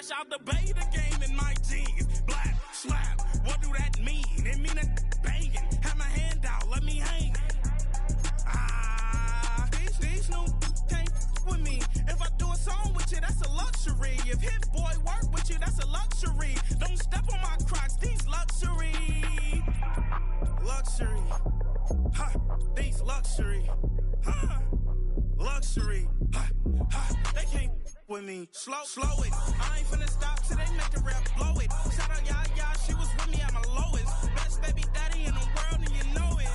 Fresh out the beta game in my jeans. Black slap, what do that mean? It mean a banging. Have my hand out, let me hang. These new can't with me. If I do a song with you, that's a luxury. If Hit Boy work with you, that's a luxury. Don't step on my Crocs, these luxury. Luxury. Ha, these luxury. Ha, luxury. Ha, ha, they can't with me. Slow it. I ain't finna stop till they make the rap blow it. Shout out, yeah, she was with me at my lowest. Best baby daddy in the world, and you know it.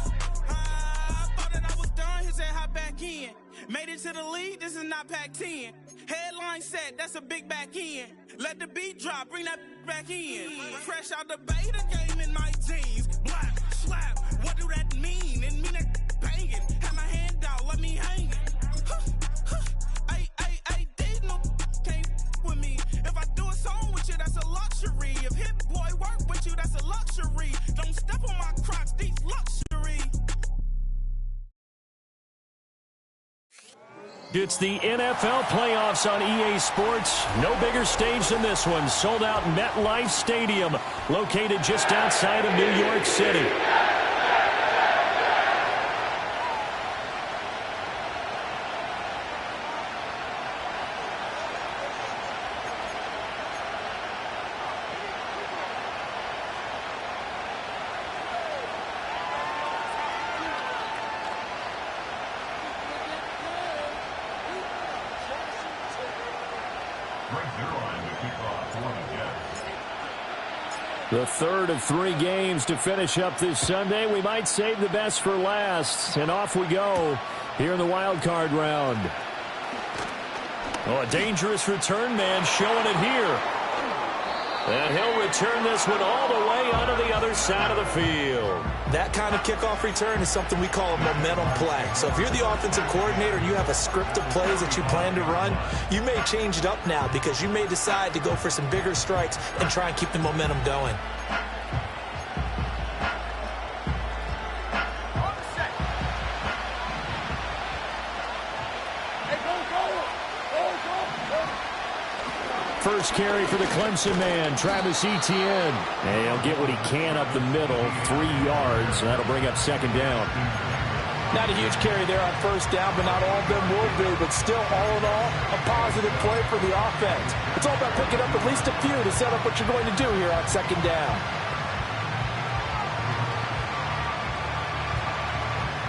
I thought that I was done, he said hop back in. Made it to the league, this is not Pac-10. Headline set, that's a big back end. Let the beat drop, bring that back in. Fresh out the beta game in my jeans. Black slap, what do that mean? It mean a banging. Have my hand out, let me hang it. These no can't with me. If I do a song with you, that's a luxury. If Hit Boy work with you, that's a luxury. Don't step on my Crocs, these luxury. It's the NFL playoffs on EA Sports. No bigger stage than this one. Sold out MetLife Stadium, located just outside of New York City. The third of 3 games to finish up this Sunday. We might save the best for last. And off we go here in the wild card round. Oh, a dangerous return man showing it here. And he'll return this one all the way onto the other side of the field. That kind of kickoff return is something we call a momentum play. So if you're the offensive coordinator and you have a script of plays that you plan to run, you may change it up now because you may decide to go for some bigger strikes and try and keep the momentum going. First carry for the Clemson man, Travis Etienne. And he'll get what he can up the middle, 3 yards. That'll bring up second down. Not a huge carry there on first down, but not all of them will be. But still, all in all, a positive play for the offense. It's all about picking up at least a few to set up what you're going to do here on second down.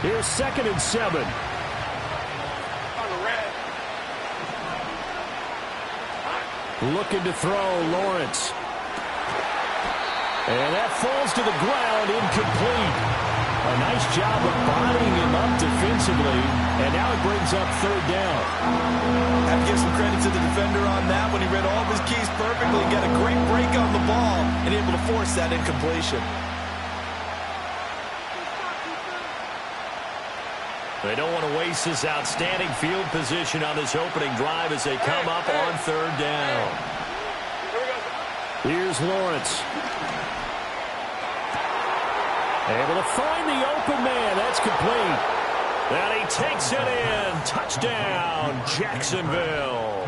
Here's 2nd and 7. Looking to throw, Lawrence. And that falls to the ground, incomplete. A nice job of bodying him up defensively, and now it brings up third down. I have to give some credit to the defender on that when he read all of his keys perfectly, got a great break on the ball, and able to force that incompletion. They don't want to waste this outstanding field position on this opening drive as they come up on third down. Here's Lawrence. Able to find the open man. That's complete. And he takes it in. Touchdown, Jacksonville.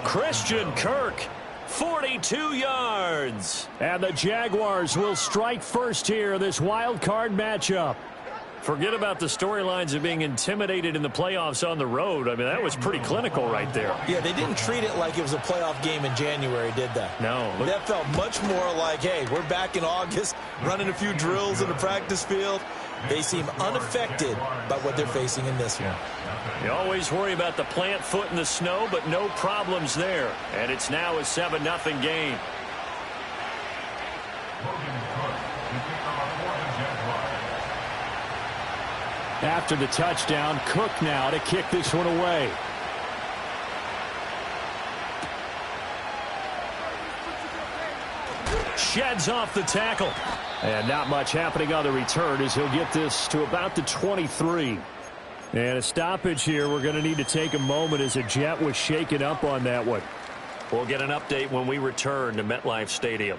Christian Kirk, 42 yards. And the Jaguars will strike first here in this wild card matchup. Forget about the storylines of being intimidated in the playoffs on the road. I mean, that was pretty clinical right there. Yeah, they didn't treat it like it was a playoff game in January, did they? No. That felt much more like, hey, we're back in August, running a few drills in the practice field. They seem unaffected by what they're facing in this one. You always worry about the plant foot in the snow, but no problems there. And it's now a 7-0 game. After the touchdown, Cook now to kick this one away. Sheds off the tackle. And not much happening on the return as he'll get this to about the 23. And a stoppage here. We're going to need to take a moment as a Jet was shaken up on that one. We'll get an update when we return to MetLife Stadium.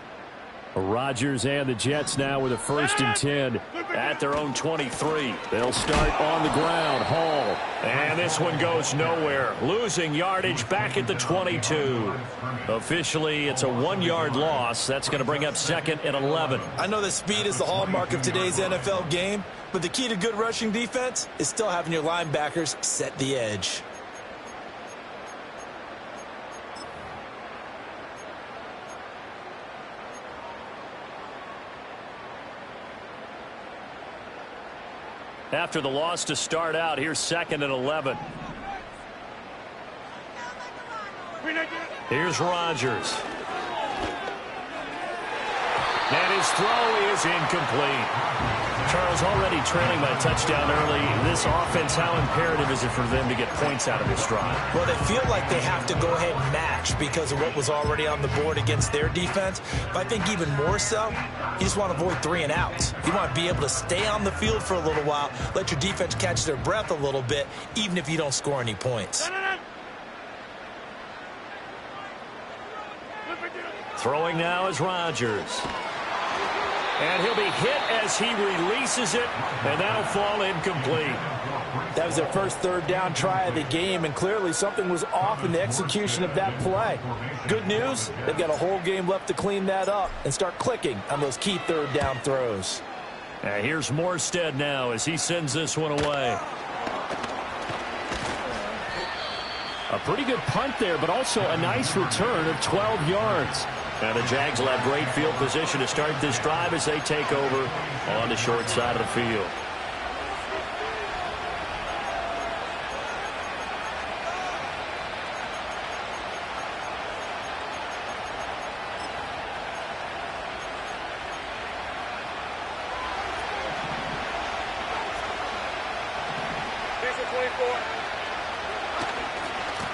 Rodgers and the Jets now with a 1st and 10 at their own 23. They'll start on the ground. Hall. And this one goes nowhere. Losing yardage back at the 22. Officially, it's a 1-yard loss. That's going to bring up 2nd and 11. I know that speed is the hallmark of today's NFL game, but the key to good rushing defense is still having your linebackers set the edge. After the loss to start out, here's 2nd and 11. Here's Rodgers. And his throw is incomplete. Charles, already trailing by a touchdown early. This offense, how imperative is it for them to get points out of this drive? Well, they feel like they have to go ahead and match because of what was already on the board against their defense. But I think even more so, you just want to avoid 3 and outs. You want to be able to stay on the field for a little while, let your defense catch their breath a little bit, even if you don't score any points. Throwing now is Rodgers. And he'll be hit as he releases it, and that'll fall incomplete. That was their first 3rd down try of the game, and clearly something was off in the execution of that play. Good news, they've got a whole game left to clean that up and start clicking on those key 3rd down throws. And here's Morstead now as he sends this one away. A pretty good punt there, but also a nice return of 12 yards. And the Jags will have great field position to start this drive as they take over on the short side of the field.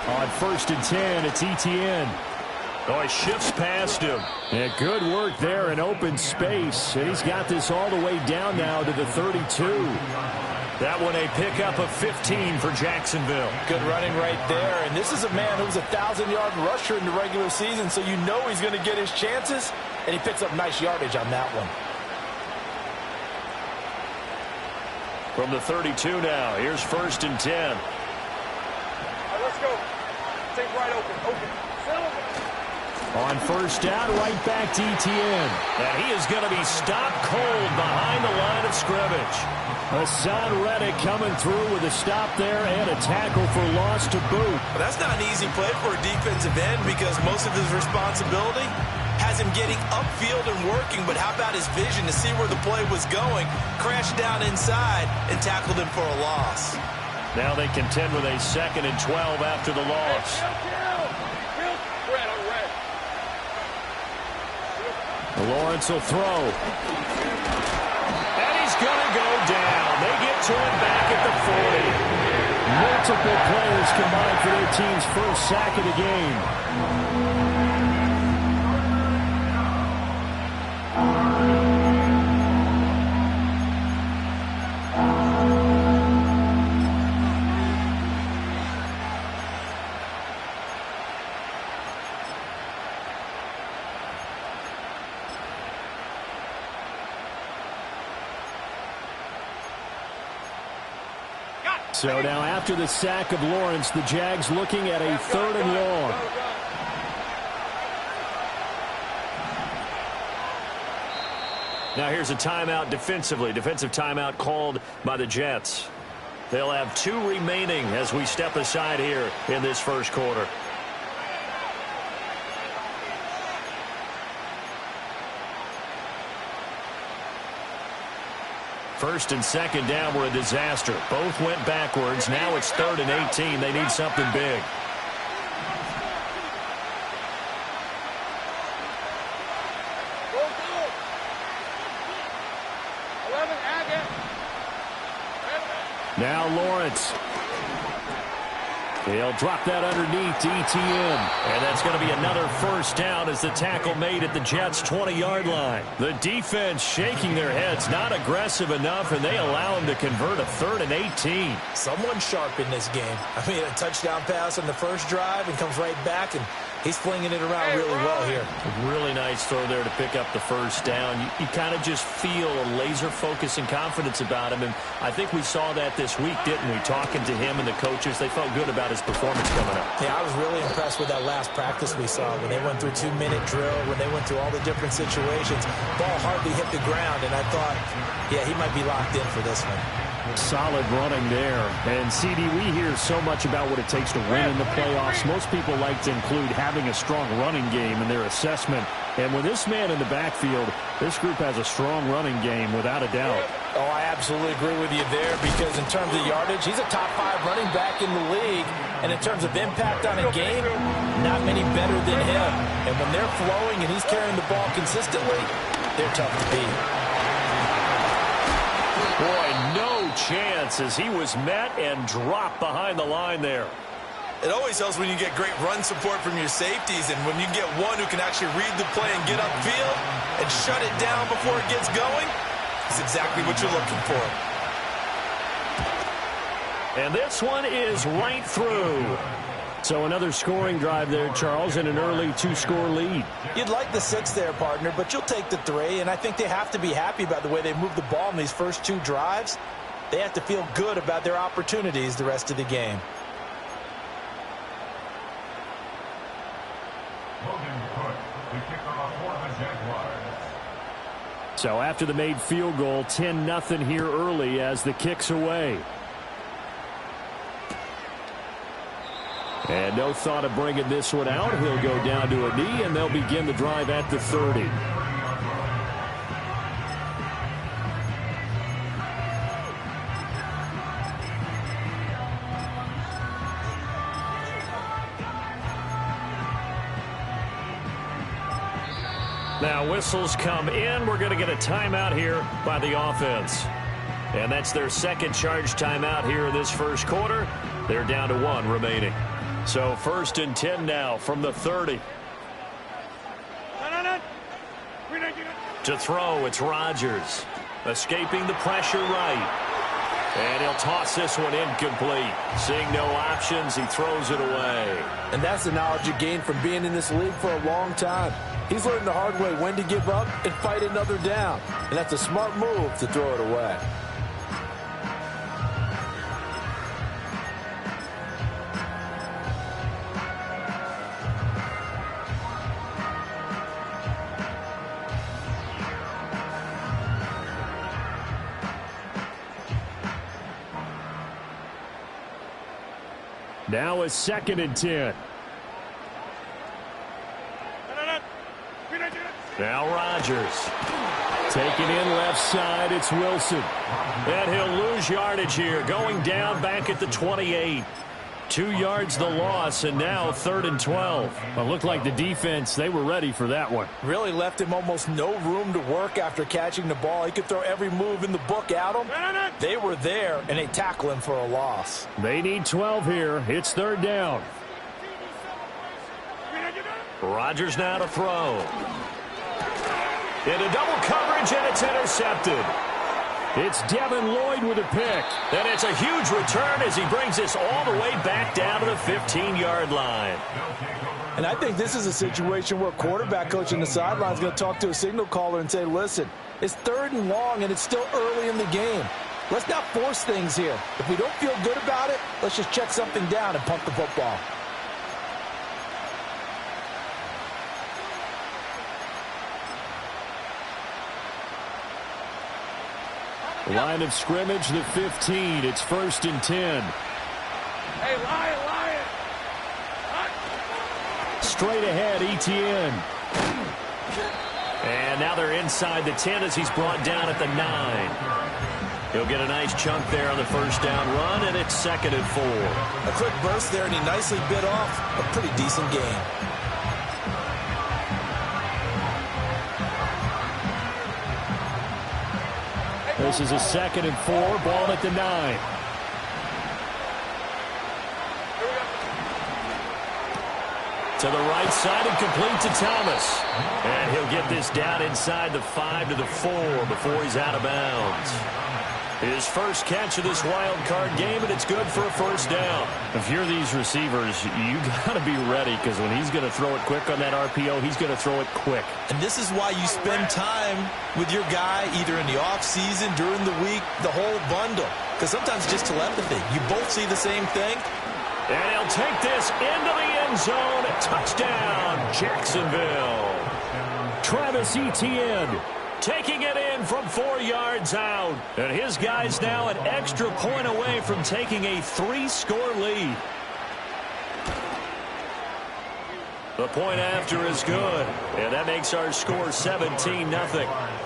On 1st and 10, it's Etienne. Oh, he shifts past him. Yeah, good work there in open space. And he's got this all the way down now to the 32. That one a pickup of 15 for Jacksonville. Good running right there. And this is a man who was a 1,000-yard rusher in the regular season, so you know he's going to get his chances. And he picks up nice yardage on that one. From the 32 now, here's 1st and 10. All right, let's go. Take right open. On 1st down, right back to Etienne. And he is going to be stopped cold behind the line of scrimmage. Hassan Reddick coming through with a stop there and a tackle for loss to boot. Well, that's not an easy play for a defensive end because most of his responsibility has him getting upfield and working, but how about his vision to see where the play was going, crashed down inside, and tackled him for a loss. Now they contend with a 2nd and 12 after the loss. Lawrence will throw. And he's going to go down. They get to him back at the 40. Multiple players combined for their team's first sack of the game. So now after the sack of Lawrence, the Jags looking at a 3rd and long. Now here's a timeout defensively. Defensive timeout called by the Jets. They'll have 2 remaining as we step aside here in this first quarter. First and 2nd down were a disaster. Both went backwards. Now it's 3rd and 18. They need something big. Now Lawrence. He'll drop that underneath to Etienne. And that's going to be another 1st down as the tackle made at the Jets' 20-yard line. The defense shaking their heads, not aggressive enough, and they allow him to convert a 3rd and 18. Someone sharp in this game. I mean, a touchdown pass on the first drive and comes right back and He's flinging it around really well here. Really nice throw there to pick up the first down. You kind of just feel a laser focus and confidence about him, and I think we saw that this week, didn't we? Talking to him and the coaches, they felt good about his performance coming up. Yeah, I was really impressed with that last practice we saw when they went through 2-minute drill, when they went through all the different situations. Ball hardly hit the ground, and I thought, yeah, he might be locked in for this one. Solid running there. And, CD, we hear so much about what it takes to win in the playoffs. Most people like to include having a strong running game in their assessment. And with this man in the backfield, this group has a strong running game without a doubt. Oh, I absolutely agree with you there because in terms of yardage, he's a top 5 running back in the league. And in terms of impact on a game, not many better than him. And when they're flowing and he's carrying the ball consistently, they're tough to beat. Boy, no chance as he was met and dropped behind the line there. It always helps when you get great run support from your safeties, and when you get one who can actually read the play and get upfield and shut it down before it gets going, it's exactly what you're looking for. And this one is right through. So another scoring drive there, Charles, and an early 2-score lead. You'd like the 6 there, partner, but you'll take the 3, and I think they have to be happy about the way they moved the ball in these first 2 drives. They have to feel good about their opportunities the rest of the game. So after the made field goal, 10-0 here early as the kick's away. And no thought of bringing this one out. He'll go down to a knee, and they'll begin the drive at the 30. Now whistles come in. We're going to get a timeout here by the offense. And that's their second charge timeout here in this first quarter. They're down to 1 remaining. So 1st and 10 now from the 30. To throw, it's Rodgers. Escaping the pressure right. And he'll toss this one incomplete. Seeing no options, he throws it away. And that's the knowledge you gain from being in this league for a long time. He's learned the hard way when to give up and fight another down. And that's a smart move to throw it away. Now a 2nd and 10. Now Rodgers. Taking in left side, it's Wilson. And he'll lose yardage here, going down back at the 28. 2 yards the loss, and now 3rd and 12. Well, looked like the defense, they were ready for that one. Really left him almost no room to work after catching the ball. He could throw every move in the book at him. They were there, and they tackle him for a loss. They need 12 here. It's 3rd down. Rodgers now to throw. Into double coverage, and it's intercepted. It's Devin Lloyd with a pick. And it's a huge return as he brings this all the way back down to the 15-yard line. And I think this is a situation where quarterback coach in the sideline is going to talk to a signal caller and say, listen, it's 3rd and long, and it's still early in the game. Let's not force things here. If we don't feel good about it, let's just check something down and punt the football. Line of scrimmage, the 15. It's 1st and 10. Hey, Lion! Straight ahead, ETN. And now they're inside the 10 as he's brought down at the 9. He'll get a nice chunk there on the first down run, and it's 2nd and 4. A quick burst there, and he nicely bit off a pretty decent gain. This is a 2nd and 4, ball at the 9. To the right side and complete to Thomas. And he'll get this down inside the 5 to the 4 before he's out of bounds. His first catch of this wild card game, and it's good for a first down. If you're these receivers, you got to be ready, because when he's going to throw it quick on that RPO, he's going to throw it quick. And this is why you spend time with your guy either in the offseason, during the week, the whole bundle. Because sometimes just telepathy. You both see the same thing. And he'll take this into the end zone. Touchdown, Jacksonville. Travis Etienne taking it in from 4 yards out. And his guy's now an extra point away from taking a 3-score lead. The point after is good. And that makes our score 17-0.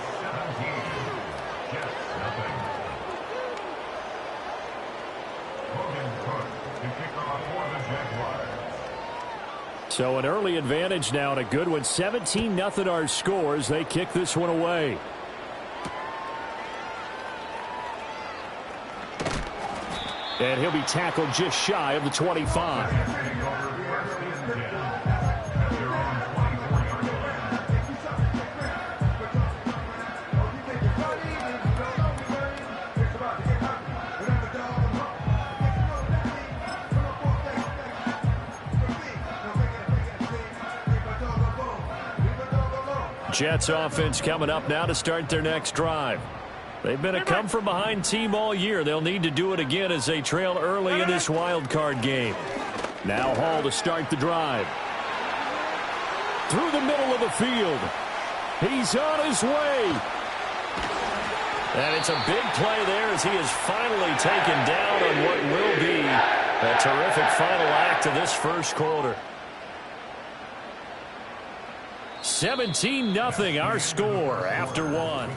So an early advantage now and a good one. 17-0 our scores. They kick this one away. And he'll be tackled just shy of the 25. Jets offense coming up now to start their next drive. They've been a come-from-behind team all year. They'll need to do it again as they trail early in this wild card game. Now Hall to start the drive. Through the middle of the field. He's on his way. And it's a big play there as he is finally taken down on what will be a terrific final act of this first quarter. 17-0 our score after one.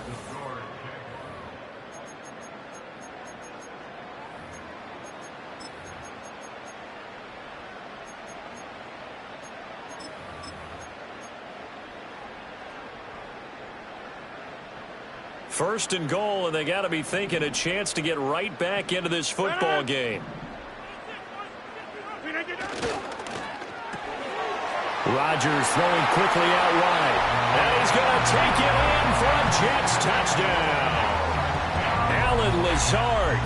First and goal, and they got to be thinking a chance to get right back into this football game. Rodgers throwing quickly out wide. And he's going to take it in for a Jets touchdown. Alan Lazard,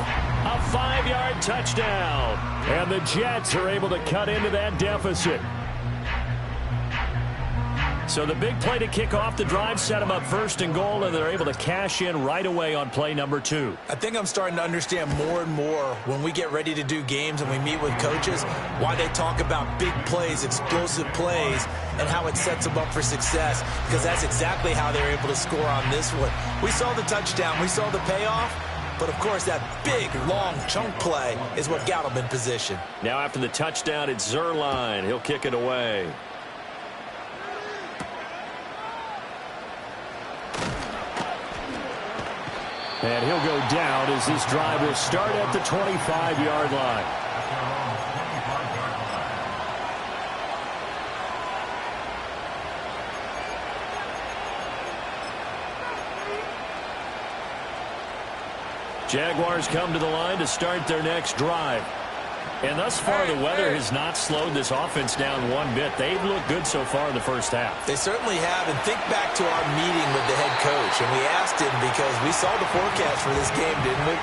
a 5-yard touchdown. And the Jets are able to cut into that deficit. So the big play to kick off the drive set them up first and goal, and they're able to cash in right away on play number 2. I think I'm starting to understand more and more when we get ready to do games and we meet with coaches why they talk about big plays, explosive plays, and how it sets them up for success, because that's exactly how they're able to score on this one. We saw the touchdown. We saw the payoff. But, of course, that big, long chunk play is what got them in position. Now after the touchdown, it's Zuerlein. He'll kick it away. And he'll go down as this drive will start at the 25-yard line. Jaguars come to the line to start their next drive. And thus far, the weather has not slowed this offense down one bit. They've looked good so far in the first half. They certainly have. And think back to our meeting with the head coach. And we asked him because we saw the forecast for this game, didn't we?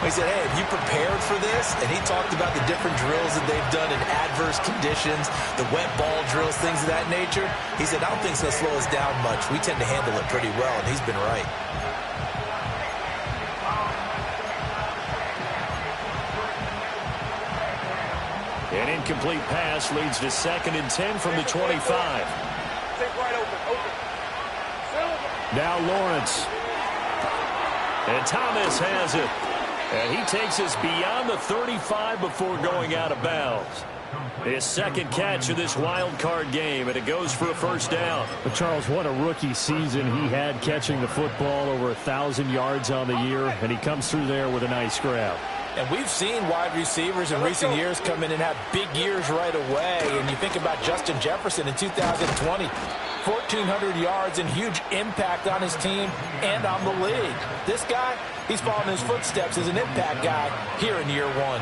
We said, hey, have you prepared for this? And he talked about the different drills that they've done in adverse conditions, the wet ball drills, things of that nature. He said, I don't think it's going to slow us down much. We tend to handle it pretty well, and he's been right. An incomplete pass leads to 2nd and 10 from the 25. Now Lawrence. And Thomas has it. And he takes us beyond the 35 before going out of bounds. His second catch of this wild card game, and it goes for a first down. But Charles, what a rookie season he had catching the football, over 1,000 yards on the year, and he comes through there with a nice grab. And we've seen wide receivers in recent years come in and have big years right away. And you think about Justin Jefferson in 2020, 1,400 yards and huge impact on his team and on the league. This guy, he's following his footsteps as an impact guy here in year one.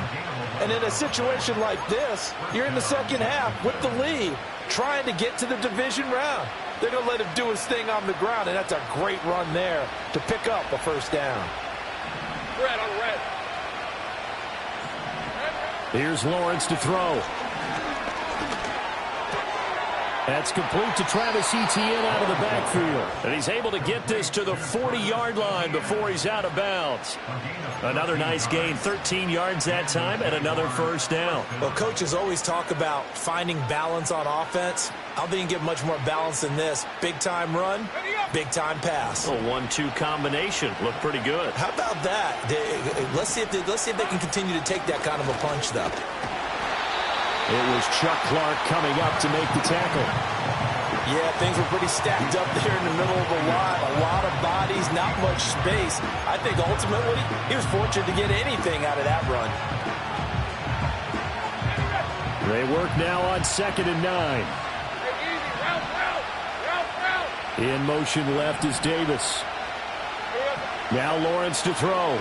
And in a situation like this, you're in the second half with the lead, trying to get to the division round. They're going to let him do his thing on the ground, and that's a great run there to pick up a first down. Here's Lawrence to throw. That's complete to Travis Etienne out of the backfield. And he's able to get this to the 40-yard line before he's out of bounds. Another nice gain, 13 yards that time, and another first down. Well, coaches always talk about finding balance on offense. I don't think you can get much more balance than this. Big-time run, big-time pass. A 1-2 combination. Looked pretty good. How about that? Let's see if they can continue to take that kind of a punch, though. It was Chuck Clark coming up to make the tackle. Yeah, things were pretty stacked up there in the middle of the line. A lot of bodies, not much space. I think ultimately he was fortunate to get anything out of that run. They work now on 2nd and 9. In motion left is Davis. Now Lawrence to throw.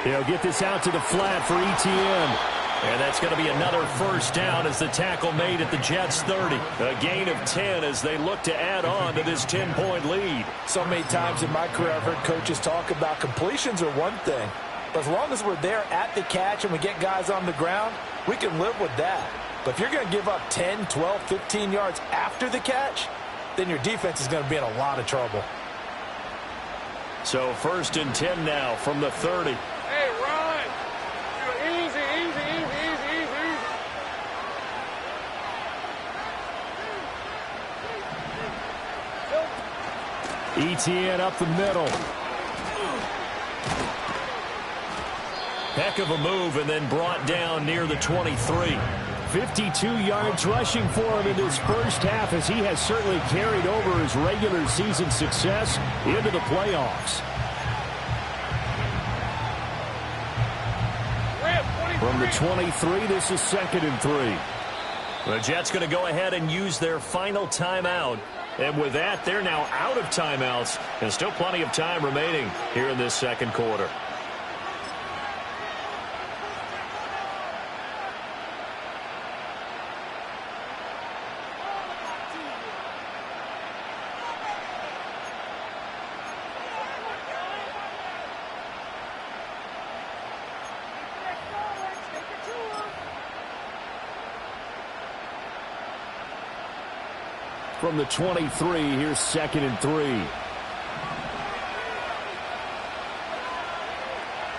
He'll get this out to the flat for Etienne. And that's going to be another first down as the tackle made at the Jets' 30. A gain of 10 as they look to add on to this 10-point lead. So many times in my career I've heard coaches talk about completions are one thing. But as long as we're there at the catch and we get guys on the ground, we can live with that. But if you're going to give up 10, 12, 15 yards after the catch, then your defense is going to be in a lot of trouble. So 1st and 10 now from the 30. Hey, Ryan. Easy. Etienne up the middle. Heck of a move and then brought down near the 23. 52 yards rushing for him in this first half as he has certainly carried over his regular season success into the playoffs. From the 23, this is 2nd and 3. The Jets going to go ahead and use their final timeout. And with that, they're now out of timeouts. And still plenty of time remaining here in this second quarter. From the 23, here's 2nd and 3.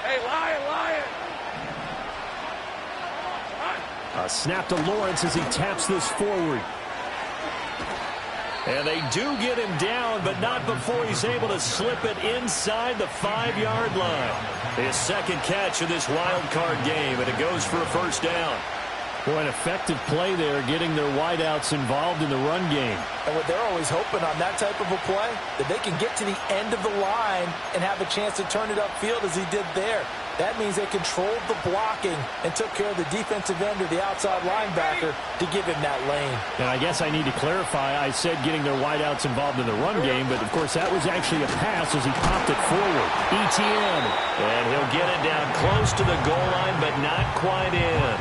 Hey, Lion. A snap to Lawrence as he taps this forward. And they do get him down, but not before he's able to slip it inside the 5-yard line. His second catch of this wild card game, and it goes for a first down. Boy, an effective play there, getting their wideouts involved in the run game. And what they're always hoping on that type of a play, that they can get to the end of the line and have a chance to turn it upfield as he did there. That means they controlled the blocking and took care of the defensive end or the outside linebacker to give him that lane. And I guess I need to clarify, I said getting their wideouts involved in the run game, but of course that was actually a pass as he popped it forward. Etienne, and he'll get it down close to the goal line, but not quite in.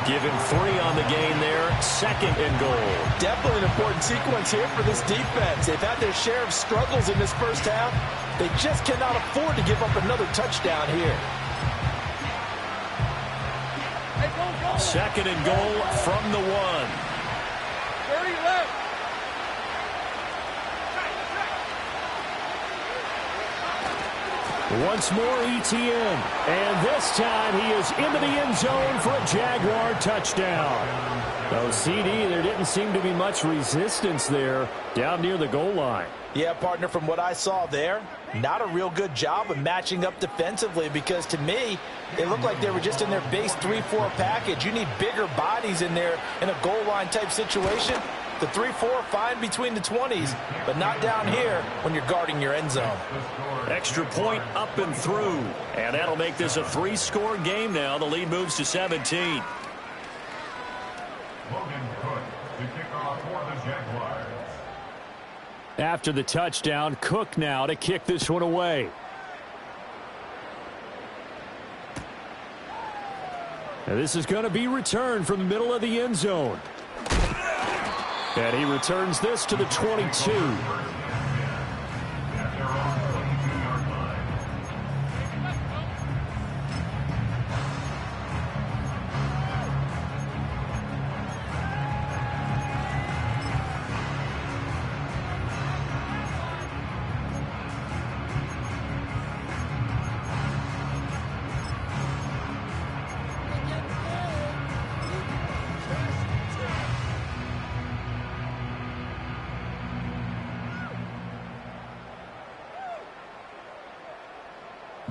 Give him 3 on the gain there, 2nd and goal. Definitely an important sequence here for this defense. They've had their share of struggles in this first half. They just cannot afford to give up another touchdown here. 2nd and goal from the 1. 30 left. Once more, Etienne. And this time he is into the end zone for a Jaguar touchdown. Oh, CD, there didn't seem to be much resistance there down near the goal line. Yeah, partner, from what I saw there, not a real good job of matching up defensively because to me, it looked like they were just in their base 3-4 package. You need bigger bodies in there in a goal line type situation. The 3-4 fine between the 20s, but not down here when you're guarding your end zone. Extra point up and through. And that'll make this a 3-score game now. The lead moves to 17. After the touchdown, Cook now to kick this one away. And this is going to be returned from the middle of the end zone. And he returns this to the 22.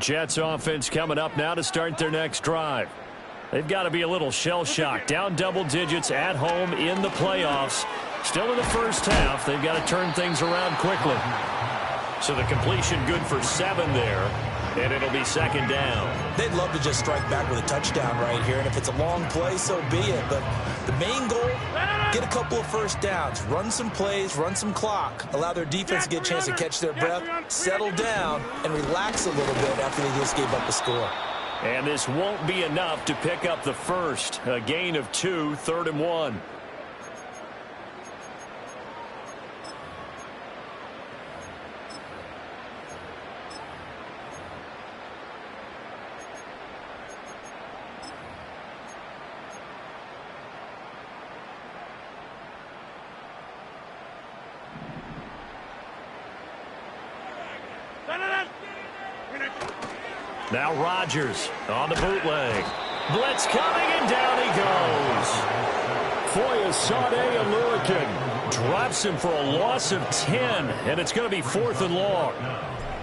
Jets offense coming up now to start their next drive. They've got to be a little shell-shocked. Down double digits at home in the playoffs. Still in the first half. They've got to turn things around quickly. So the completion good for 7 there. And it'll be second down. They'd love to just strike back with a touchdown right here. And if it's a long play, so be it. But the main goal, get a couple of first downs. Run some plays, run some clock. Allow their defense to get a chance to catch their breath, settle down, and relax a little bit after they just gave up the score. And this won't be enough to pick up the first. A gain of 2, 3rd and 1. Now Rodgers on the bootleg. Blitz coming, and down he goes. Foyesade Alurican drops him for a loss of 10, and it's going to be 4th and long.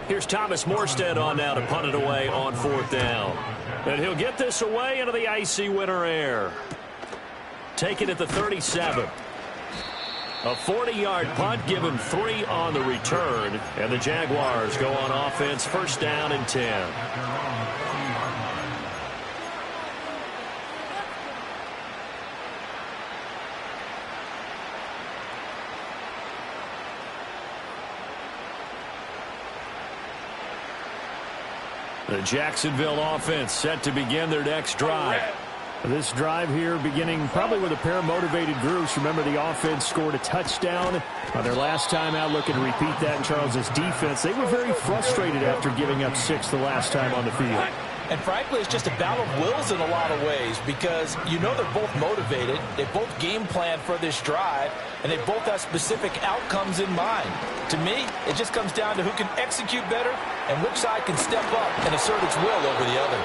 Here's Thomas Morstead on now to punt it away on 4th down. And he'll get this away into the icy winter air. Take it at the 37. A 40-yard punt, give him 3 on the return. And the Jaguars go on offense, 1st down and 10. The Jacksonville offense set to begin their next drive. This drive here beginning probably with a pair of motivated groups. Remember, the offense scored a touchdown on their last time out, looking to repeat that in Charles's defense. They were very frustrated after giving up 6 the last time on the field. And frankly, it's just a battle of wills in a lot of ways because you know they're both motivated. They both game plan for this drive, and they both have specific outcomes in mind. To me, it just comes down to who can execute better and which side can step up and assert its will over the other.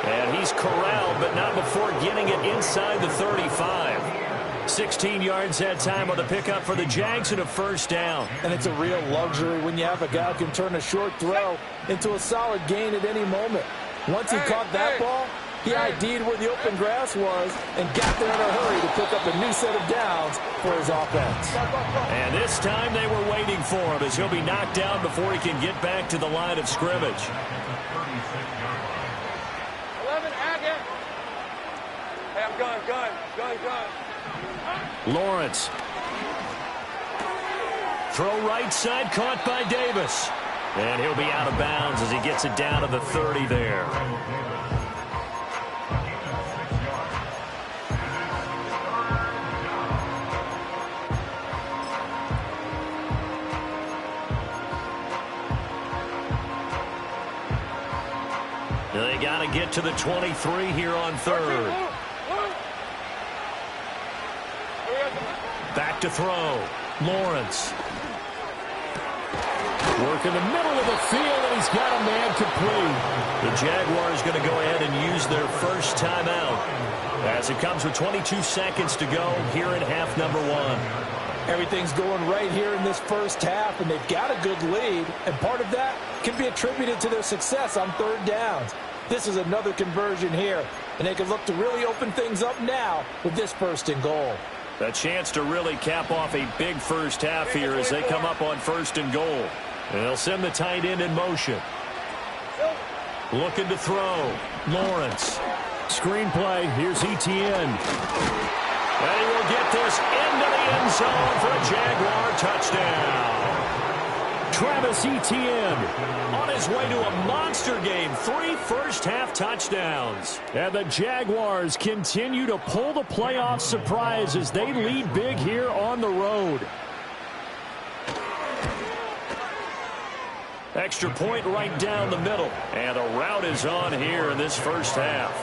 And he's corralled, but not before getting it inside the 35. 16 yards that time on the pickup for the Jags and a 1st down. And it's a real luxury when you have a guy who can turn a short throw into a solid gain at any moment. Once he caught that ball, he ID'd where the open grass was and got there in a hurry to pick up a new set of downs for his offense. And this time they were waiting for him as he'll be knocked down before he can get back to the line of scrimmage. Gun. Lawrence. Throw right side, caught by Davis. And he'll be out of bounds as he gets it down to the 30 there. They got to get to the 23 here on 3rd. Back to throw. Lawrence. Work in the middle of the field, and he's got a man complete. The Jaguars going to go ahead and use their first timeout as it comes with 22 seconds to go here in half number 1. Everything's going right here in this first half, and they've got a good lead, and part of that can be attributed to their success on 3rd downs. This is another conversion here, and they can look to really open things up now with this 1st and goal. A chance to really cap off a big first half here as they come up on 1st and goal. And they'll send the tight end in motion. Looking to throw. Lawrence. Screenplay. Here's Etienne. And he will get this into the end zone for a Jaguar touchdown. Travis Etienne on his way to a monster game. 3 first-half touchdowns. And the Jaguars continue to pull the playoff surprise as they lead big here on the road. Extra point right down the middle. And a rout is on here in this first half.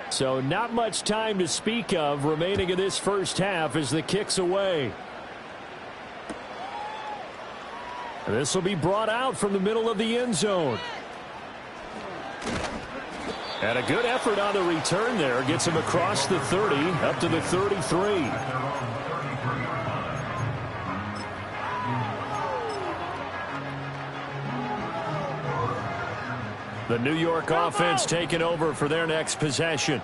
So not much time to speak of remaining in this first half as the kick's away. This will be brought out from the middle of the end zone. And a good effort on the return there. Gets him across the 30, up to the 33. The New York offense taking over for their next possession.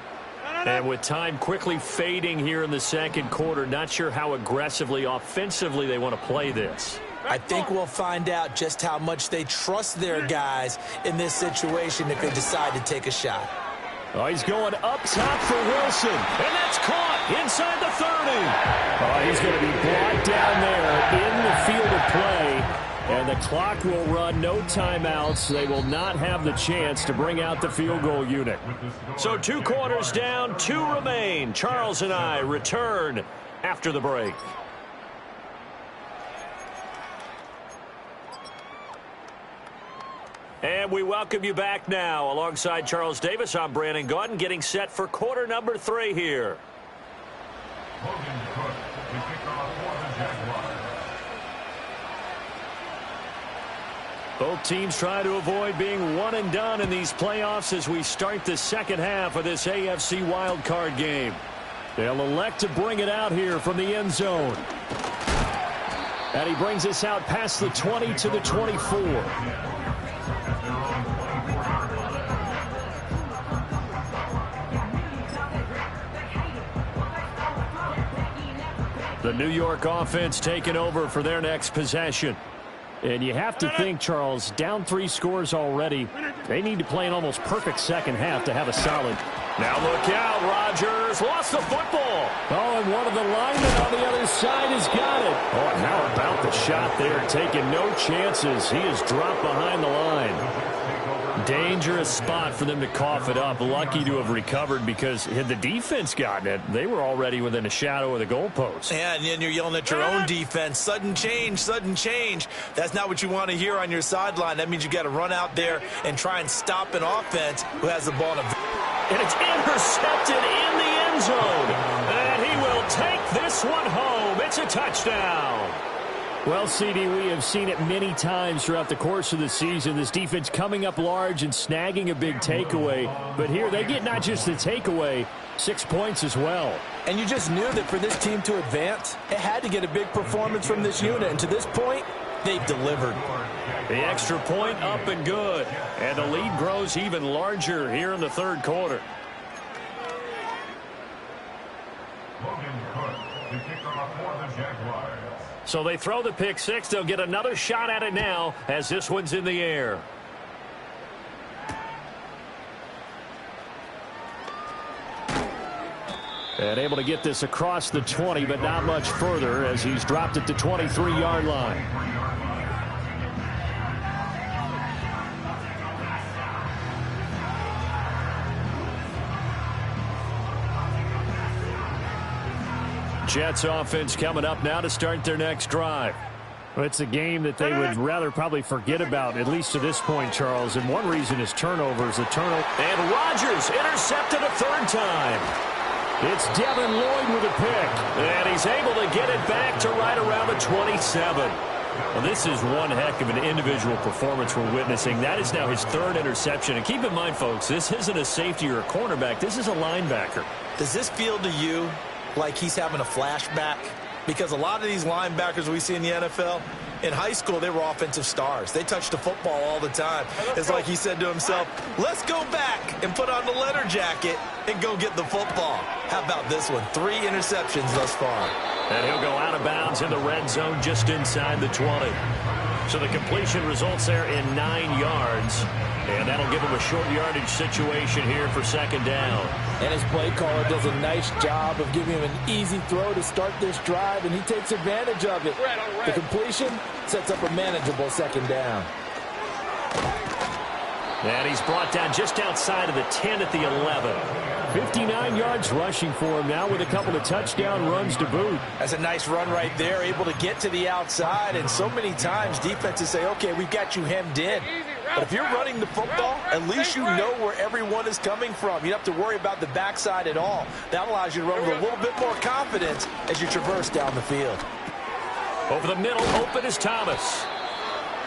And with time quickly fading here in the second quarter, not sure how aggressively, offensively they want to play this. I think we'll find out just how much they trust their guys in this situation if they decide to take a shot. Oh, he's going up top for Wilson. And that's caught inside the 30. Oh, he's going to be brought down there in the field of play. And the clock will run, no timeouts. They will not have the chance to bring out the field goal unit. So 2 quarters down, 2 remain. Charles and I return after the break. And we welcome you back now. Alongside Charles Davis, I'm Brandon Gaudin, getting set for quarter number 3 here. Both teams try to avoid being one and done in these playoffs as we start the second half of this AFC wildcard game. They'll elect to bring it out here from the end zone. And he brings us out past the 20 to the 24. The New York offense taking over for their next possession. And you have to think, Charles, down 3 scores already. They need to play an almost perfect second half to have a solid. Now look out, Rodgers lost the football. Oh, and one of the linemen on the other side has got it. Oh, and how about the shot there, taking no chances. He is dropped behind the line. Dangerous spot for them to cough it up. Lucky to have recovered because had the defense gotten it, they were already within a shadow of the goalpost. Yeah, and then you're yelling at your own defense. Sudden change, sudden change. That's not what you want to hear on your sideline. That means you got to run out there and try and stop an offense who has the ball. And it's intercepted in the end zone. And he will take this one home. It's a touchdown. Well, CD, we have seen it many times throughout the course of the season. This defense coming up large and snagging a big takeaway. But here they get not just the takeaway, 6 points as well. And you just knew that for this team to advance, it had to get a big performance from this unit. And to this point, they've delivered. The extra point up and good. And the lead grows even larger here in the third quarter. So they throw the pick 6. They'll get another shot at it now as this one's in the air. And able to get this across the 20, but not much further as he's dropped at the 23-yard line. Jets offense coming up now to start their next drive. Well, it's a game that they would rather probably forget about, at least to this point, Charles. And one reason is turnovers. A turnover. And Rodgers intercepted a 3rd time. It's Devin Lloyd with a pick. And he's able to get it back to right around the 27. Well, this is one heck of an individual performance we're witnessing. That is now his 3rd interception. And keep in mind, folks, this isn't a safety or a cornerback. This is a linebacker. Does this feel to you like he's having a flashback? Because a lot of these linebackers we see in the NFL, in high school, they were offensive stars. They touched the football all the time. It's like he said to himself, let's go back and put on the leather jacket and go get the football. How about this one? 3 interceptions thus far. And he'll go out of bounds in the red zone just inside the 20. So the completion results there in 9 yards. And that'll give him a short yardage situation here for 2nd down. And his play caller does a nice job of giving him an easy throw to start this drive, and he takes advantage of it. The completion sets up a manageable 2nd down. And he's brought down just outside of the 10 at the 11. 59 yards rushing for him now with a couple of touchdown runs to boot. That's a nice run right there, able to get to the outside. And so many times defenses say, okay, we've got you hemmed in. But if you're running the football, at least you know where everyone is coming from. You don't have to worry about the backside at all. That allows you to run with a little bit more confidence as you traverse down the field. Over the middle, open is Thomas.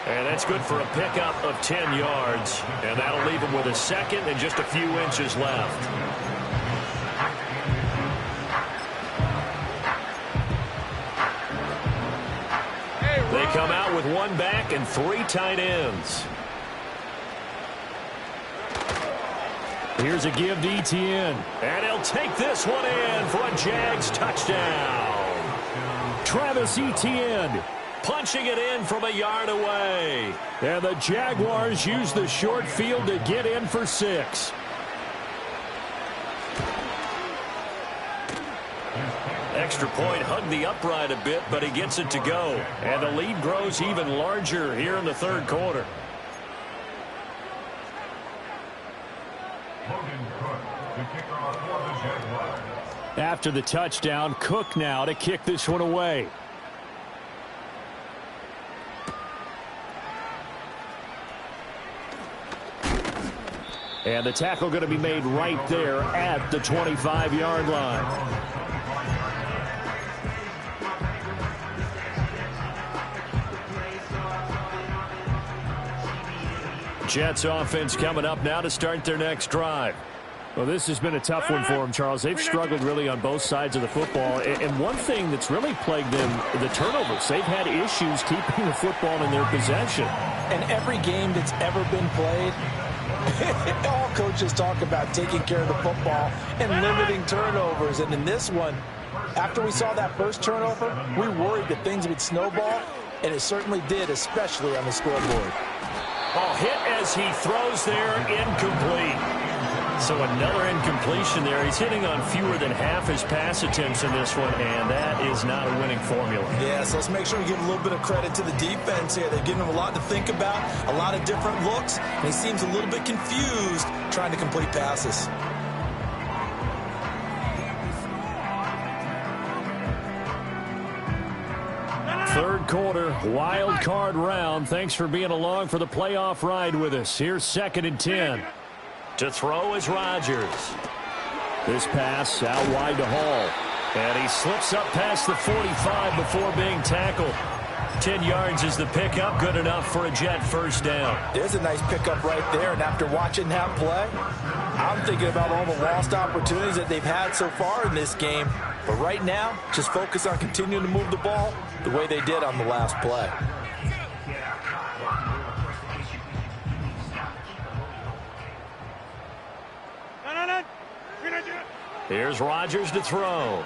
And that's good for a pickup of 10 yards. And that'll leave him with a second and just a few inches left. They come out with one back and 3 tight ends. Here's a give to Etienne. And he'll take this one in for a Jags touchdown. Travis Etienne punching it in from a yard away. And the Jaguars use the short field to get in for 6. Extra point hugged the upright a bit, but he gets it to go. And the lead grows even larger here in the third quarter. After the touchdown, Cook now to kick this one away. And the tackle going to be made right there at the 25-yard line. Jets offense coming up now to start their next drive. Well, this has been a tough one for them, Charles. They've struggled really on both sides of the football. And one thing that's really plagued them, the turnovers. They've had issues keeping the football in their possession. And every game that's ever been played, all coaches talk about taking care of the football and limiting turnovers. And in this one, after we saw that first turnover, we worried that things would snowball, and it certainly did, especially on the scoreboard. Oh, hit as he throws there, incomplete. So another incompletion there. He's hitting on fewer than half his pass attempts in this one, and that is not a winning formula. Yeah, so let's make sure we give a little bit of credit to the defense here. They've given him a lot to think about, a lot of different looks, and he seems a little bit confused trying to complete passes. Third quarter, wild card round. Thanks for being along for the playoff ride with us. Here's 2nd and 10. To throw is Rodgers. This pass out wide to Hall. And he slips up past the 45 before being tackled. 10 yards is the pickup. Good enough for a Jet first down. There's a nice pickup right there. And after watching that play, I'm thinking about all the lost opportunities that they've had so far in this game. But right now, just focus on continuing to move the ball the way they did on the last play. Here's Rodgers to throw.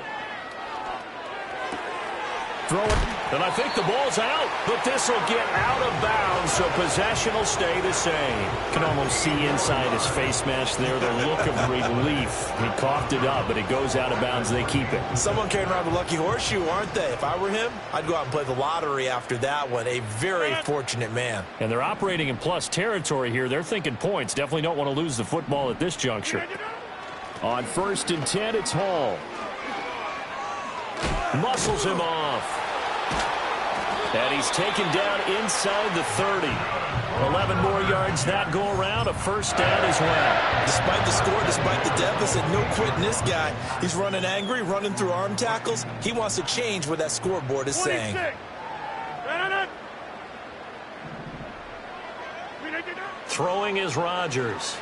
Throw it. And I think the ball's out, but this will get out of bounds, so possession will stay the same. Can almost see inside his face mask there, the look of relief. He coughed it up, but it goes out of bounds. They keep it. Someone carrying around the lucky horseshoe, aren't they? If I were him, I'd go out and play the lottery after that one. A very fortunate man. And they're operating in plus territory here. They're thinking points. Definitely don't want to lose the football at this juncture. On 1st and 10, it's Hall. Muscles him off. And he's taken down inside the 30. 11 more yards that go around. A first down as well. Despite the score, despite the deficit, no quitting this guy. He's running angry, running through arm tackles. He wants to change what that scoreboard is saying. Throwing is Rodgers.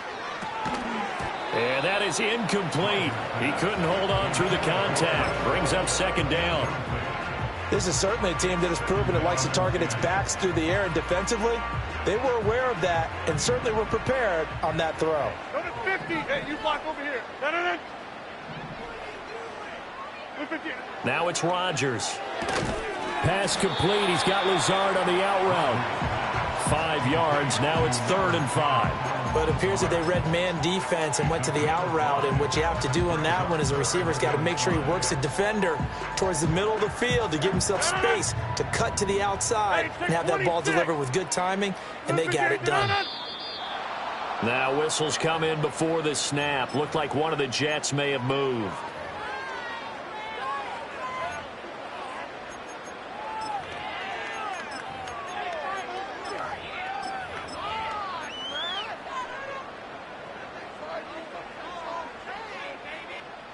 And that is incomplete. He couldn't hold on through the contact. Brings up 2nd down. This is certainly a team that has proven it likes to target its backs through the air, and defensively, they were aware of that and certainly were prepared on that throw. Go to 50. Hey, you block over here. No. Now it's Rodgers. Pass complete. He's got Lazard on the out route. 5 yards. Now it's 3rd and 5. But it appears that they read man defense and went to the out route, and what you have to do on that one is the receiver's got to make sure he works the defender towards the middle of the field to give himself space to cut to the outside and have that ball delivered with good timing, and they got it done. Now whistles come in before the snap. Looked like one of the Jets may have moved.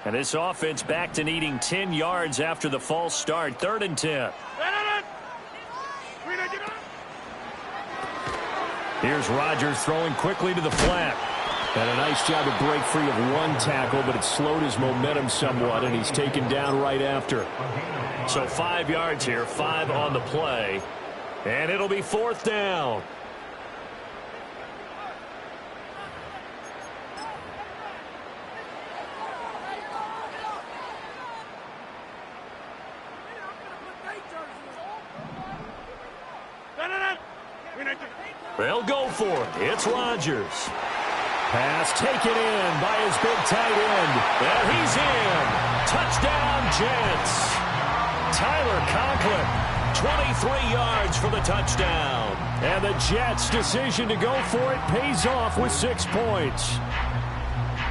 And this offense back to needing 10 yards after the false start. 3rd and 10. Here's Rodgers throwing quickly to the flat. And a nice job to break free of one tackle, but it slowed his momentum somewhat, and he's taken down right after. So 5 yards here, 5 on the play. And it'll be 4th down. They'll go for it. It's Rodgers. Pass taken in by his big tight end. And he's in. Touchdown, Jets. Tyler Conklin, 23 yards for the touchdown. And the Jets' decision to go for it pays off with 6 points.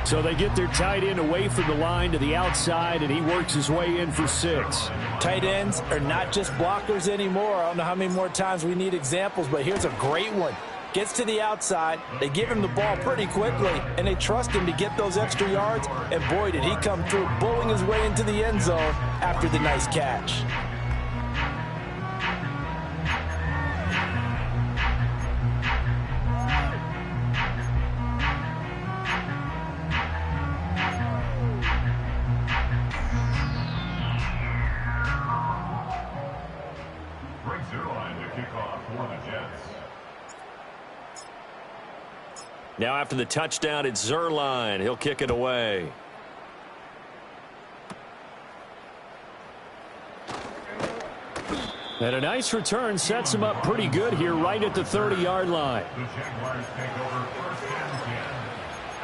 So they get their tight end away from the line to the outside, and he works his way in for 6. Tight ends are not just blockers anymore. I don't know how many more times we need examples, but here's a great one. Gets to the outside, they give him the ball pretty quickly, and they trust him to get those extra yards, and boy, did he come through, bowling his way into the end zone after the nice catch. Now after the touchdown, it's Zuerlein. He'll kick it away. And a nice return sets him up pretty good here right at the 30-yard line. The Jaguars take over 1st and 10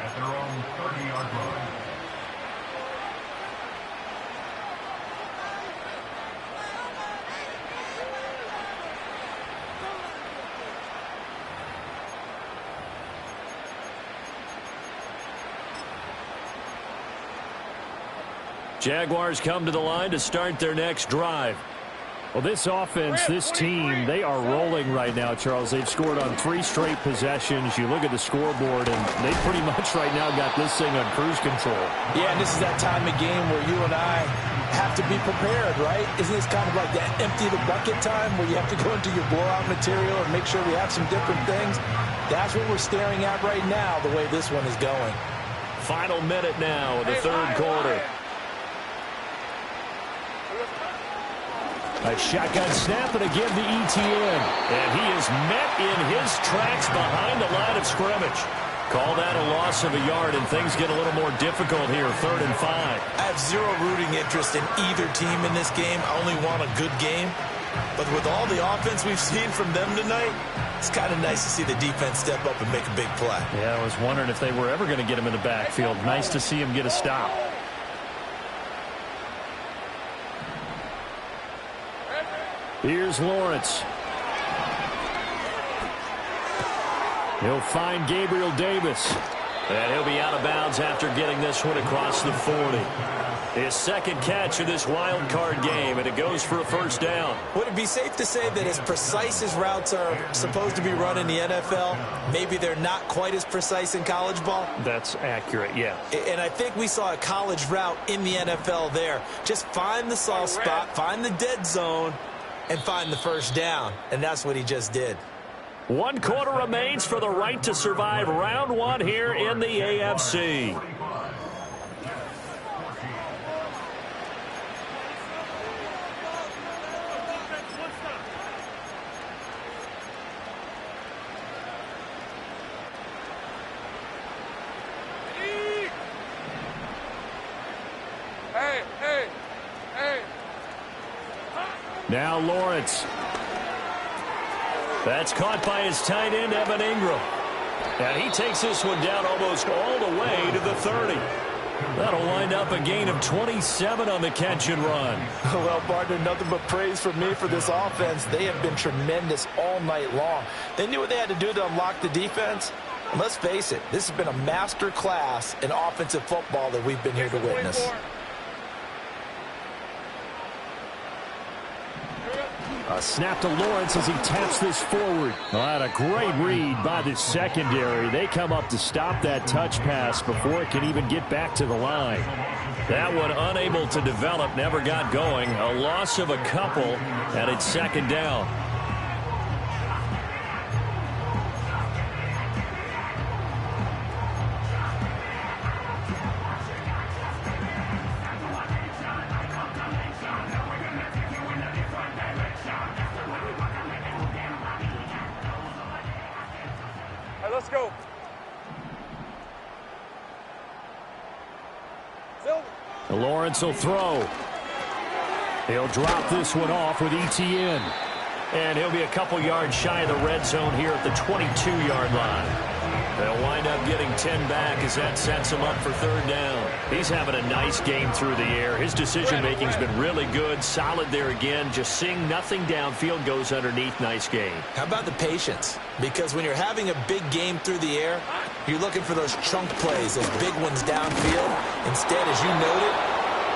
at their own 30-yard line. Jaguars come to the line to start their next drive. Well, this offense, this team, they are rolling right now, Charles. They've scored on 3 straight possessions. You look at the scoreboard, and they pretty much right now got this thing on cruise control. Yeah, and this is that time of game where you and I have to be prepared, right? Isn't this kind of like that empty the bucket time where you have to go into your blowout material and make sure we have some different things? That's what we're staring at right now, the way this one is going. Final minute now of the 3rd quarter. A shotgun snap and again to Etienne. And he is met in his tracks behind the line of scrimmage. Call that a loss of a yard, and things get a little more difficult here, 3rd and 5. I have zero rooting interest in either team in this game. I only want a good game. But with all the offense we've seen from them tonight, it's kind of nice to see the defense step up and make a big play. Yeah, I was wondering if they were ever going to get him in the backfield. Nice to see him get a stop. Here's Lawrence. He'll find Gabriel Davis. And he'll be out of bounds after getting this one across the 40. His 2nd catch of this wild card game, and it goes for a 1st down. Would it be safe to say that as precise as routes are supposed to be run in the NFL, maybe they're not quite as precise in college ball? That's accurate, yeah. And I think we saw a college route in the NFL there. Just find the soft spot, find the dead zone, and find the 1st down. And that's what he just did. 1 quarter remains for the right to survive round 1 here in the AFC. Now Lawrence. That's caught by his tight end, Evan Ingram. And he takes this one down almost all the way to the 30. That'll wind up a gain of 27 on the catch and run. Well, partner, nothing but praise from me for this offense. They have been tremendous all night long. They knew what they had to do to unlock the defense. And let's face it, this has been a master class in offensive football that we've been here to witness. A snap to Lawrence as he taps this forward. Well, that a great read by the secondary. They come up to stop that touch pass before it can even get back to the line. That one unable to develop, never got going. A loss of a couple, and it's 2nd down. Lawrence will throw. He'll drop this one off with ETN. And he'll be a couple yards shy of the red zone here at the 22-yard line. They'll wind up getting 10 back as that sets him up for third down. He's having a nice game through the air. His decision-making's been really good. Solid there again. Just seeing nothing downfield, goes underneath. Nice game. How about the patience? Because when you're having a big game through the air, you're looking for those chunk plays, those big ones downfield. Instead, as you noted,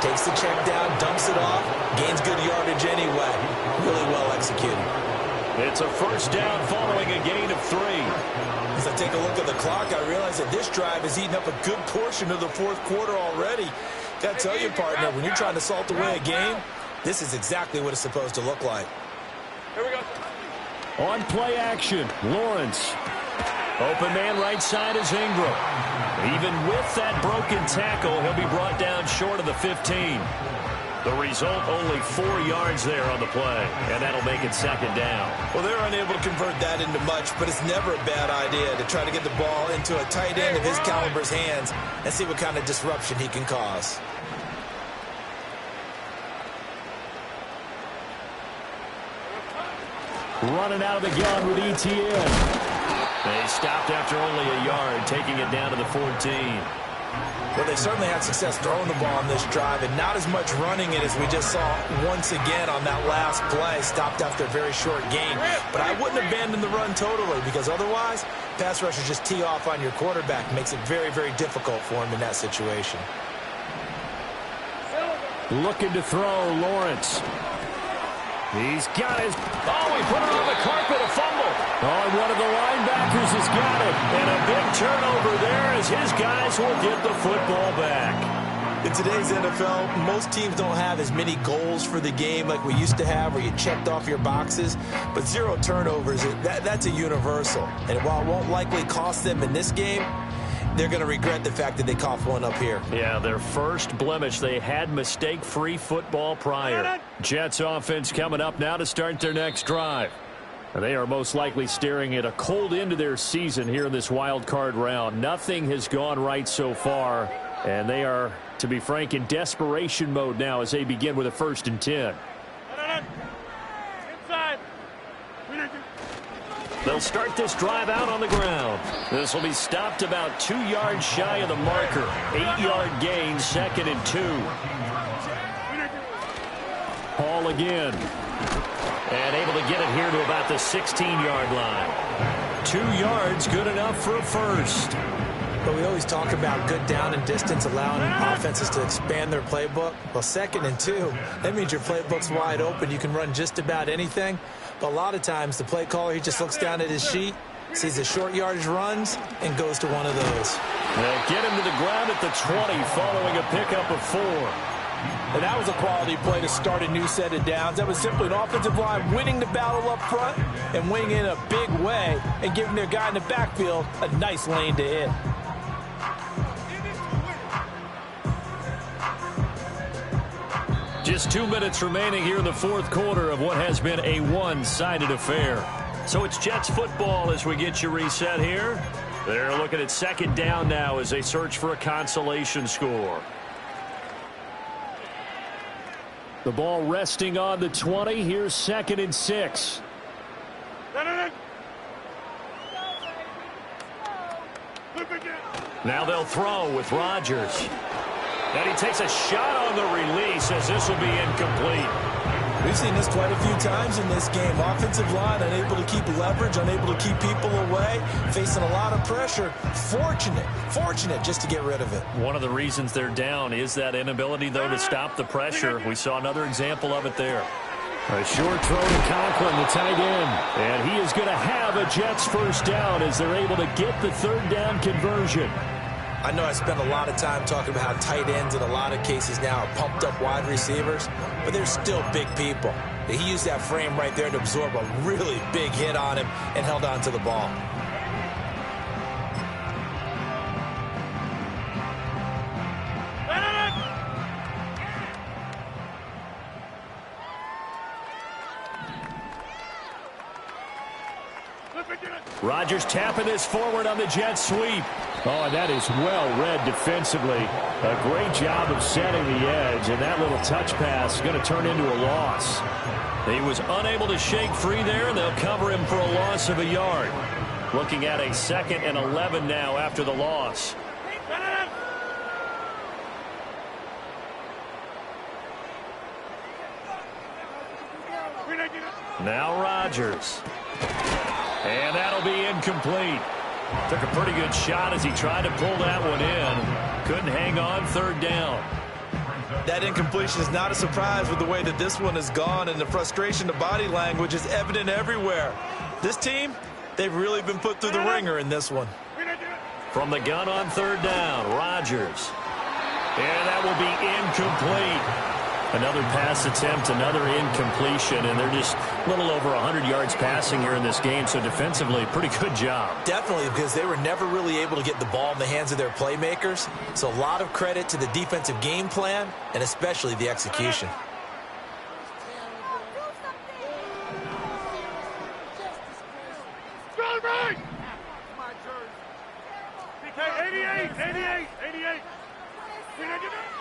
takes the check down, dumps it off, gains good yardage anyway. Really well executed. It's a first down following a gain of 3. As I take a look at the clock, I realize that this drive has eaten up a good portion of the fourth quarter already. Got to tell you, partner, when you're trying to salt away a game, this is exactly what it's supposed to look like. Here we go. On play action, Lawrence. Open man right side is Ingram. Even with that broken tackle, he'll be brought down short of the 15. The result, only 4 yards there on the play, and that'll make it second down. Well, they're unable to convert that into much, but it's never a bad idea to try to get the ball into a tight end of his caliber's hands and see what kind of disruption he can cause. Running out of the gun with ETN. They stopped after only a yard, taking it down to the 14. Well, they certainly had success throwing the ball on this drive, and not as much running it as we just saw once again on that last play. Stopped after a very short gain. But I wouldn't abandon the run totally, because otherwise, pass rushers just tee off on your quarterback. Makes it very, very difficult for him in that situation. Looking to throw, Lawrence. He's got his... Oh, he put it on the carpet, a fumble. Oh, one of the linebackers has got it. And a big turnover there as his guys will get the football back. In today's NFL, most teams don't have as many goals for the game like we used to have, where you checked off your boxes. But 0 turnovers, that's a universal. And while it won't likely cost them in this game, they're going to regret the fact that they coughed one up here. Yeah, their first blemish. They had mistake-free football prior. Jets offense coming up now to start their next drive. They are most likely staring at a cold end to their season here in this wild card round. Nothing has gone right so far, and they are, to be frank, in desperation mode now as they begin with a 1st and 10. Inside. They'll start this drive out on the ground. This will be stopped about 2 yards shy of the marker. 8-yard gain, 2nd and 2. Hall again. And able to get it here to about the 16-yard line. 2 yards, good enough for a first. But we always talk about good down and distance, allowing offenses to expand their playbook. Well, 2nd and 2, that means your playbook's wide open. You can run just about anything. But a lot of times, the play caller, he just looks down at his sheet, sees the short yardage runs, and goes to one of those. They'll get him to the ground at the 20 following a pickup of 4. And that was a quality play to start a new set of downs. That was simply an offensive line winning the battle up front and winning in a big way and giving their guy in the backfield a nice lane to hit. Just 2 minutes remaining here in the fourth quarter of what has been a one-sided affair. So it's Jets football as we get you reset here. They're looking at 2nd down now as they search for a consolation score. The ball resting on the 20. Here's 2nd and 6. Now they'll throw with Rodgers. And he takes a shot on the release as this will be incomplete. We've seen this quite a few times in this game. Offensive line unable to keep leverage, unable to keep people away, facing a lot of pressure. Fortunate just to get rid of it. One of the reasons they're down is that inability, though, to stop the pressure. We saw another example of it there. A short throw to Conklin, the tight end. And he is going to have a Jets first down as they're able to get the 3rd down conversion. I know I spend a lot of time talking about how tight ends in a lot of cases now are pumped up wide receivers, but they're still big people. He used that frame right there to absorb a really big hit on him and held on to the ball. Rodgers tapping this forward on the jet sweep. Oh, and that is well read defensively. A great job of setting the edge, and that little touch pass is going to turn into a loss. He was unable to shake free there, and they'll cover him for a loss of a yard. Looking at a 2nd and 11 now after the loss. Now Rodgers. And that'll be incomplete. Took a pretty good shot as he tried to pull that one in. Couldn't hang on, 3rd down. That incompletion is not a surprise with the way that this one has gone, and the frustration, the body language is evident everywhere. This team, they've really been put through the ringer in this one. From the gun on 3rd down, Rodgers. And that will be incomplete. Another pass attempt, another incompletion, and they're just a little over 100 yards passing here in this game, so defensively, pretty good job. Definitely, because they were never really able to get the ball in the hands of their playmakers, so a lot of credit to the defensive game plan, and especially the execution.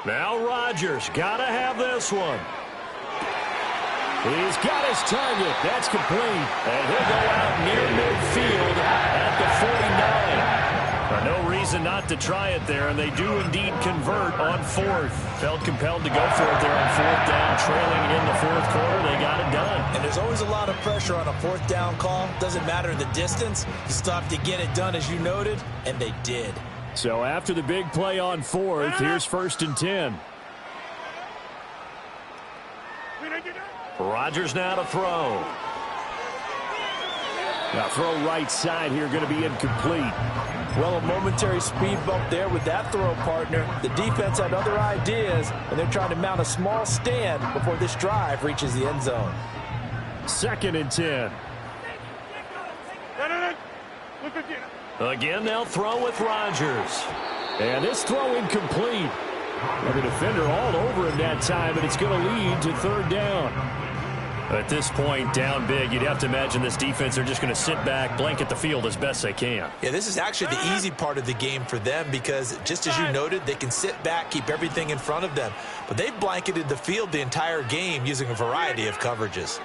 Now Rodgers, gotta have this one. He's got his target. That's complete. And he'll go out near midfield at the 49. No reason not to try it there, and they do indeed convert on 4th. Felt compelled to go for it there on 4th down, trailing in the 4th quarter. They got it done. And there's always a lot of pressure on a 4th down call. Doesn't matter the distance. You still have to get it done, as you noted, and they did. So after the big play on 4th, here's 1st and 10. Rodgers now to throw. Now throw right side here, going to be incomplete. Well, a momentary speed bump there with that throw, partner. The defense had other ideas, and they're trying to mount a small stand before this drive reaches the end zone. 2nd and 10. Again, they'll throw with Rodgers. And this throw incomplete. And the defender all over him that time, and it's going to lead to 3rd down. At this point, down big, you'd have to imagine this defense are just going to sit back, blanket the field as best they can. Yeah, this is actually the easy part of the game for them because, just as you noted, they can sit back, keep everything in front of them. But they've blanketed the field the entire game using a variety of coverages.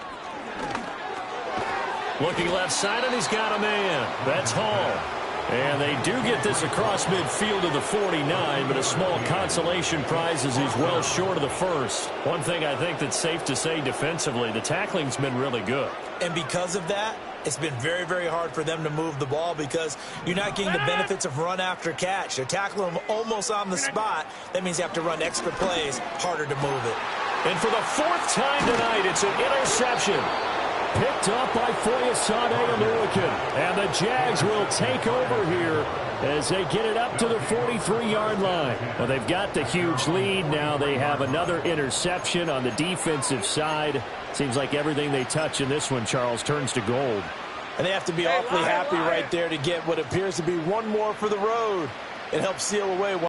Looking left side, and he's got a man. That's Hall. And they do get this across midfield to the 49, but a small consolation prize as he's well short of the 1st. One thing I think that's safe to say defensively, the tackling's been really good. And because of that, it's been very, very hard for them to move the ball because you're not getting the benefits of run after catch. They're tackling them almost on the spot. That means you have to run extra plays, harder to move it. And for the 4th time tonight, it's an interception. Picked up by Foyesade Oluwakan. And the Jags will take over here as they get it up to the 43-yard line. Well, they've got the huge lead. Now they have another interception on the defensive side. Seems like everything they touch in this one, Charles, turns to gold. And they have to be awfully happy right there to get what appears to be one more for the road. It helps seal away one.